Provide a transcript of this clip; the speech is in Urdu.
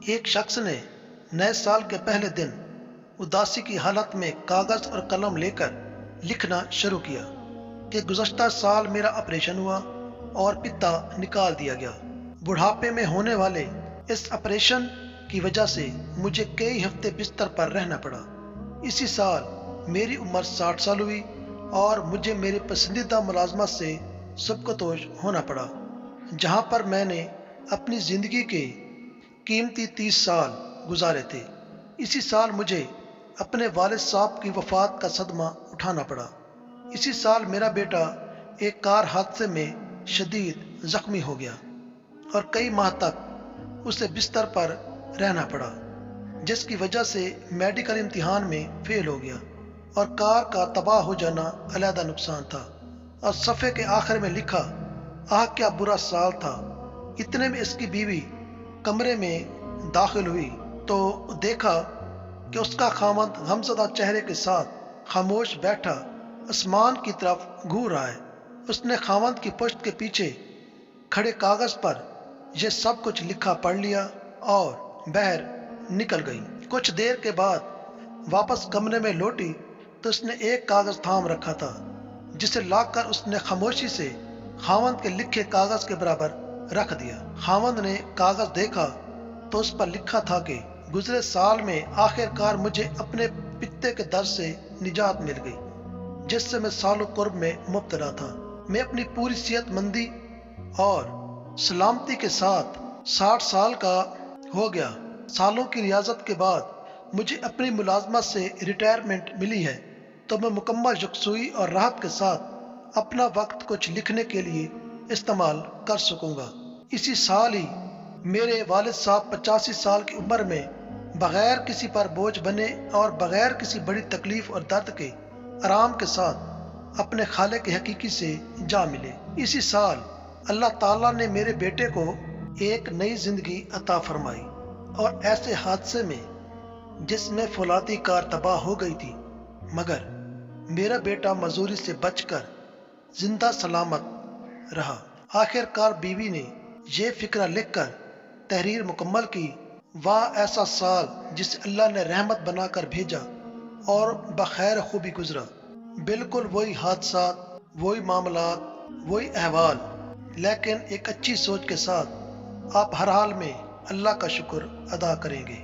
ایک شخص نے نئے سال کے پہلے دن اداسی کی حالت میں کاغذ اور قلم لے کر لکھنا شروع کیا کہ گزشتہ سال میرا آپریشن ہوا اور پتا نکال دیا گیا۔ بڑھاپے میں ہونے والے اس آپریشن کی وجہ سے مجھے کئی ہفتے بستر پر رہنا پڑا۔ اسی سال میری عمر 60 سال ہوئی اور مجھے میرے پسندیدہ ملازمت سے سبکدوش ہونا پڑا، جہاں پر میں نے اپنی زندگی کے قیمتی 30 سال گزارے تھے۔ اسی سال مجھے اپنے والد صاحب کی وفات کا صدمہ اٹھانا پڑا۔ اسی سال میرا بیٹا ایک کار حادثے میں شدید زخمی ہو گیا اور کئی ماہ تک اسے بستر پر رہنا پڑا، جس کی وجہ سے میڈیکل امتحان میں فیل ہو گیا اور کار کا تباہ ہو جانا علیحدہ نقصان تھا۔ اور صفحے کے آخر میں لکھا، آہ کیا برا سال تھا۔ اتنے میں اس کی بیوی کمرے میں داخل ہوئی تو دیکھا کہ اس کا خاوند غمزدہ چہرے کے ساتھ خاموش بیٹھا آسمان کی طرف گھور رہا ہے۔ اس نے خاوند کی پشت کے پیچھے کھڑے کاغذ پر یہ سب کچھ لکھا پڑھ لیا اور باہر نکل گئی۔ کچھ دیر کے بعد واپس کمرے میں لوٹی تو اس نے ایک کاغذ تھام رکھا تھا، جسے لا کر اس نے خاموشی سے خاوند کے لکھے کاغذ کے برابر رکھ دیا۔ خاوند نے کاغذ دیکھا تو اس پر لکھا تھا کہ گزرے سال میں آخر کار مجھے اپنے پتے کے درد سے نجات مل گئی، جس سے میں سالوں قرب میں مبتلا تھا۔ میں اپنی پوری صحت مندی اور سلامتی کے ساتھ 60 سال کا ہو گیا۔ سالوں کی ریاضت کے بعد مجھے اپنی ملازمت سے ریٹائرمنٹ ملی ہے تو میں مکمل یکسوئی اور راحت کے ساتھ اپنا وقت کچھ لکھنے کے لیے استعمال کر سکوں گا۔ اسی سال ہی میرے والد صاحب 85 سال کی عمر میں بغیر کسی پر بوجھ بنے اور بغیر کسی بڑی تکلیف اور درد کے آرام کے ساتھ اپنے خالق حقیقی سے جا ملے۔ اسی سال اللہ تعالیٰ نے میرے بیٹے کو ایک نئی زندگی عطا فرمائی اور ایسے حادثے میں جس میں فولادی کار تباہ ہو گئی تھی، مگر میرا بیٹا معذوری سے بچ کر زندہ سلامت رہا۔ آخر کار بیوی نے یہ فقرہ لکھ کر تحریر مکمل کی، واہ ایسا سال جسے اللہ نے رحمت بنا کر بھیجا اور بخیر خوبی گزرا۔ بالکل وہی حادثات، وہی معاملات، وہی احوال، لیکن ایک اچھی سوچ کے ساتھ آپ ہر حال میں اللہ کا شکر ادا کریں گے۔